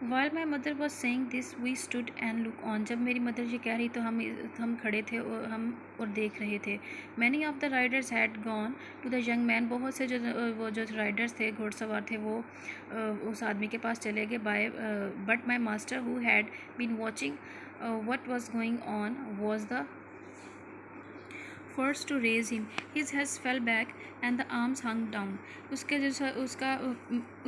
While my mother was saying this, we stood and looked on. जब मेरी mother ये कह रही तो हम खड़े थे और देख रहे थे. Many of the riders had gone to the young man. बहुत से वो जो राइडर्स थे, घोड़सवार थे, वो उस आदमी के पास चले गए. But my master, who had been watching what was going on, was the first to raise him. His head fell back and the arms hung down. उसके जैसा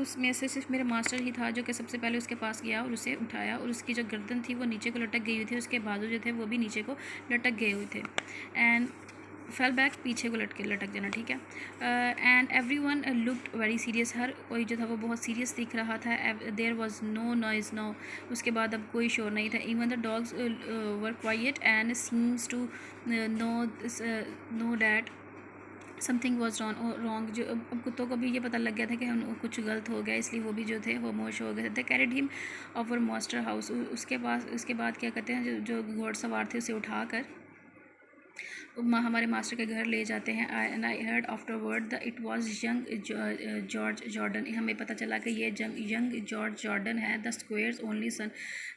उसमें से सिर्फ मेरा मास्टर ही था जो कि सबसे पहले उसके पास गया और उसे उठाया, और उसकी जो गर्दन थी वो नीचे को लटक गई हुई थी, उसके बाजू जो थे वो भी नीचे को लटक गए हुए थे. एंड फेल बैक, पीछे को लटक जाना, ठीक है. And every one looked very serious. हर कोई जो था वो बहुत सीरियस दिख रहा था. There was no noise no. उसके बाद अब कोई शोर नहीं था. Even the dogs were quiet and seems to know that something was wrong. जो अब कुत्तों को भी ये पता लग गया था कि कुछ गलत हो गया, इसलिए वो भी जो थे खामोश हो गए थे. Carried him over master house. उसके बाद क्या कहते हैं, जो घोड़सवार थे उसे उठाकर हमारे मास्टर के घर ले जाते हैं. And I heard afterward it was young George Jordan. हमें पता चला कि ये यंग जॉर्ज जॉर्डन है. The squares only son.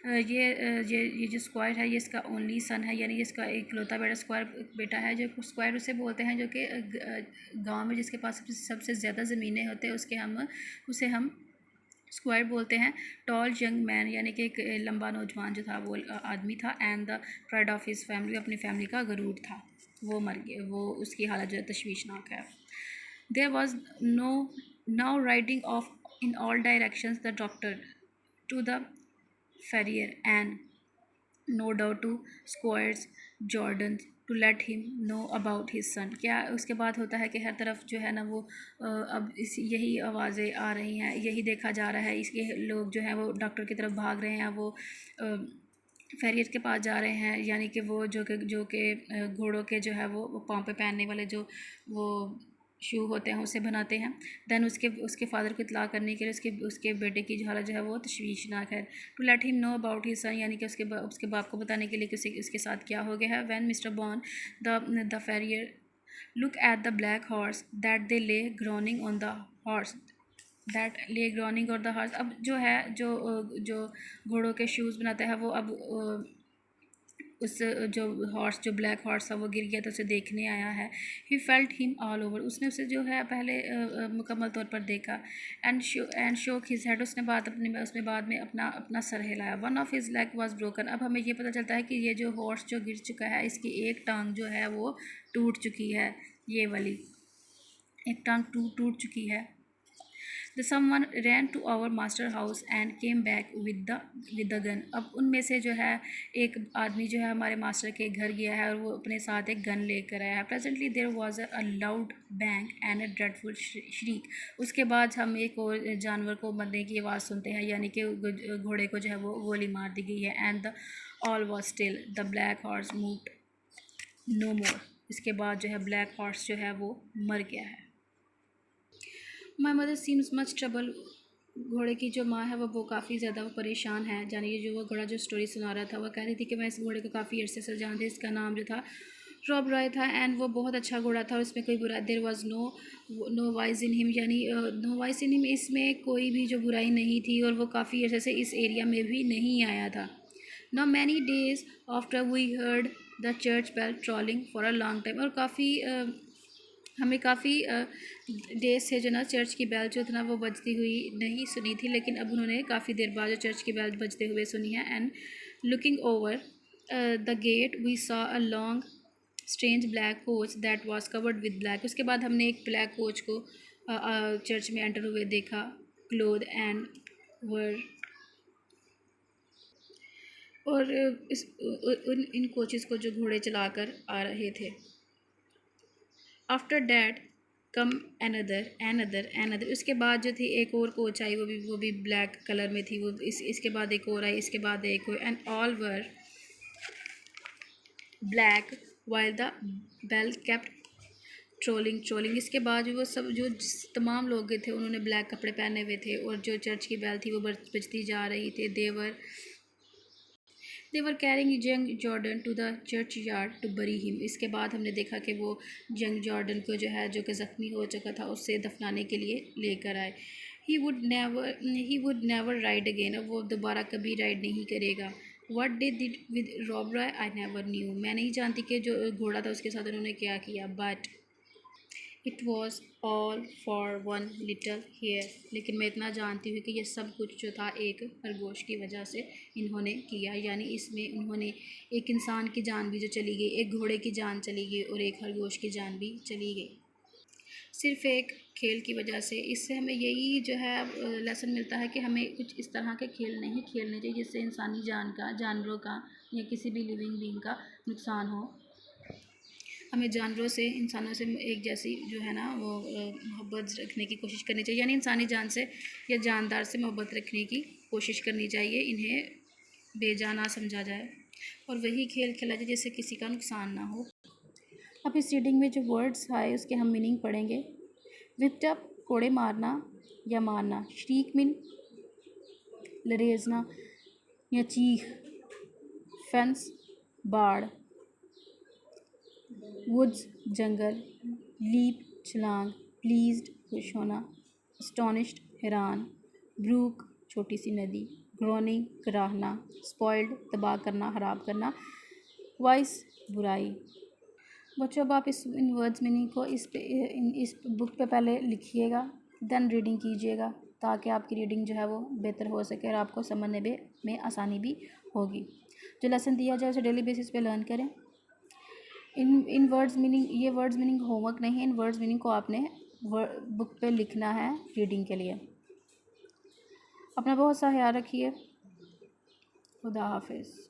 ये जो स्क्वायर है ये इसका ओनली सन है, यानी इसका इकलौता बेटा है. जो स्क्वायर उसे बोलते हैं जो कि गांव में जिसके पास सबसे ज़्यादा ज़मीनें होते हैं उसे हम स्क्वायर बोलते हैं. टॉल यंग मैन, यानी कि एक लंबा नौजवान जो था वो आदमी था. And the pride of his family, अपनी फैमिली का गरूर था. वो मर गया, वो उसकी हालत जो है तशवीशनाक है. There was now riding off in all directions the doctor to the farrier and no doubt to squires Jordan to let him know about his son. क्या उसके बाद होता है कि हर तरफ जो है ना वो अब यही आवाज़ें आ रही हैं, यही देखा जा रहा है. इसके लोग जो हैं वो डॉक्टर की तरफ भाग रहे हैं, वो फेरियर के पास जा रहे हैं, यानी कि वो जो कि घोड़ों के जो है वो पाँव पे पहनने वाले जो वो शू होते हैं उसे बनाते हैं. दैन उसके फादर को इतला करने के लिए उसके बेटे की हालत जो है वो तशवीशनाक है. To let him know about his son, यानी कि उसके बाप को बताने के लिए कि उसके साथ क्या हो गया है. When mister Bon the farrier look at the black horse that they lay groaning on the horse that lay groaning और द हॉर्स. अब जो है जो घोड़ों के शूज़ बनाता है वो अब उस जो हॉर्स, जो ब्लैक हॉर्स था वो गिर गया तो उसे देखने आया है. He felt him all over. उसने उसे जो है पहले मुकम्मल तौर पर देखा. एंड शोक हिज हेड. उसने बाद में अपना सर हिलाया. One of his leg was broken. अब हमें ये पता चलता है कि ये जो हॉर्स जो गिर चुका है इसकी एक टांग जो है वो टूट चुकी है. ये वाली एक टांग टूट चुकी है. The someone ran to our master house and came back with the gun. अब उनमें से जो है एक आदमी जो है हमारे मास्टर के घर गया है और वो अपने साथ एक गन लेकर आया है. Presently there was a loud bang and a dreadful shriek. उसके बाद हम एक और जानवर को मरने की आवाज़ सुनते हैं, यानी कि घोड़े को जो है वो गोली मार दी गई है. And the all was still. The black horse moved no more. इसके बाद जो है ब्लैक हॉर्स जो है वो मर गया है. My mother seems much trouble. घोड़े की जो माँ है वो काफ़ी ज़्यादा परेशान है. यानी कि जो वो घोड़ा जो स्टोरी सुना रहा था वो कह रही थी कि मैं इस घोड़े को काफ़ी अर्से से जानती. इसका नाम जो था रॉब रॉय था. एंड वो बहुत अच्छा घोड़ा था और उसमें कोई बुरा, there was no wise in him, यानी नो वाइज इन हिम, इसमें कोई भी जो बुराई नहीं थी और वो काफ़ी अर्से से इस एरिया में भी नहीं आया था. Now many days after we heard the church bell trolling for a long time. और हमें काफ़ी डेज से जो ना चर्च की बेल जो थी ना वो बजती हुई नहीं सुनी थी, लेकिन अब उन्होंने काफ़ी देर बाद जो चर्च की बेल बजते हुए सुनी है. And looking over the gate we saw a long strange black coach that was covered with black. उसके बाद हमने एक ब्लैक कोच को चर्च में एंटर हुए देखा. क्लोथ एंड वर और इन कोचेस को जो घोड़े चलाकर आ रहे थे. After that come another. उसके बाद जो थी एक और कोच आई, वो भी ब्लैक कलर में थी. वो इसके बाद एक और आई, इसके बाद एक और. And all were black while the bell kept trolling. इसके बाद वो सब जो तमाम लोग थे उन्होंने ब्लैक कपड़े पहने हुए थे और जो चर्च की बेल थी वो बजती जा रही थी. They were carrying young Jordan to the churchyard to bury him. इसके बाद हमने देखा कि वो यंग जॉर्डन को जो है जो कि ज़ख्मी हो चुका था उससे दफनाने के लिए लेकर आए. He would never ride again, अब वो दोबारा कभी राइड नहीं करेगा। What did did with Rob Roy I never knew, मैं नहीं जानती कि जो घोड़ा था उसके साथ उन्होंने क्या किया। But it was all for one little hair, लेकिन मैं इतना जानती हूँ कि ये सब कुछ जो था एक खरगोश की वजह से इन्होंने किया, यानी इसमें उन्होंने एक इंसान की जान भी जो चली गई, एक घोड़े की जान चली गई और एक खरगोश की जान भी चली गई, सिर्फ एक खेल की वजह से। इससे हमें यही जो है लेसन मिलता है कि हमें कुछ इस तरह के खेल नहीं खेलने चाहिए जिससे इंसानी जान का, जानवरों का या किसी भी लिविंग बीइंग का नुकसान हो। हमें जानवरों से, इंसानों से एक जैसी जो है ना वो मोहब्बत रखने की कोशिश करनी चाहिए, यानी इंसानी जान से या जानदार से मोहब्बत रखने की कोशिश करनी चाहिए, इन्हें बेजा ना समझा जाए और वही खेल खेला जाए जिससे किसी का नुकसान ना हो। अब इस रीडिंग में जो वर्ड्स आए उसके हम मीनिंग पढ़ेंगे। विप्ड अप, कोड़े मारना या मारना। शरीक मिन, लरेजना या चीख। फेंस, बाड़। वुड्स, जंगल। लीप, छलांग। प्लीज्ड, खुश होना। अस्टोनिश्ड, हैरान। ब्रूक, छोटी सी नदी। ग्रोनिंग, कराहना। स्पॉइल्ड, तबाह करना, खराब करना। वाइस, बुराई। बच्चों अब आप इन वर्ड्स मीनिंग को इस बुक पे पहले लिखिएगा, देन रीडिंग कीजिएगा, ताकि आपकी रीडिंग जो है वो बेहतर हो सके और आपको समझने में आसानी भी होगी। जो लेसन दिया जाए उसे डेली बेसिस पे लर्न करें। इन वर्ड्स मीनिंग, ये वर्ड्स मीनिंग होमवर्क नहीं है, इन वर्ड्स मीनिंग को आपने बुक पे लिखना है रीडिंग के लिए। अपना बहुत सा ख्याल रखिए। खुदा हाफिज़।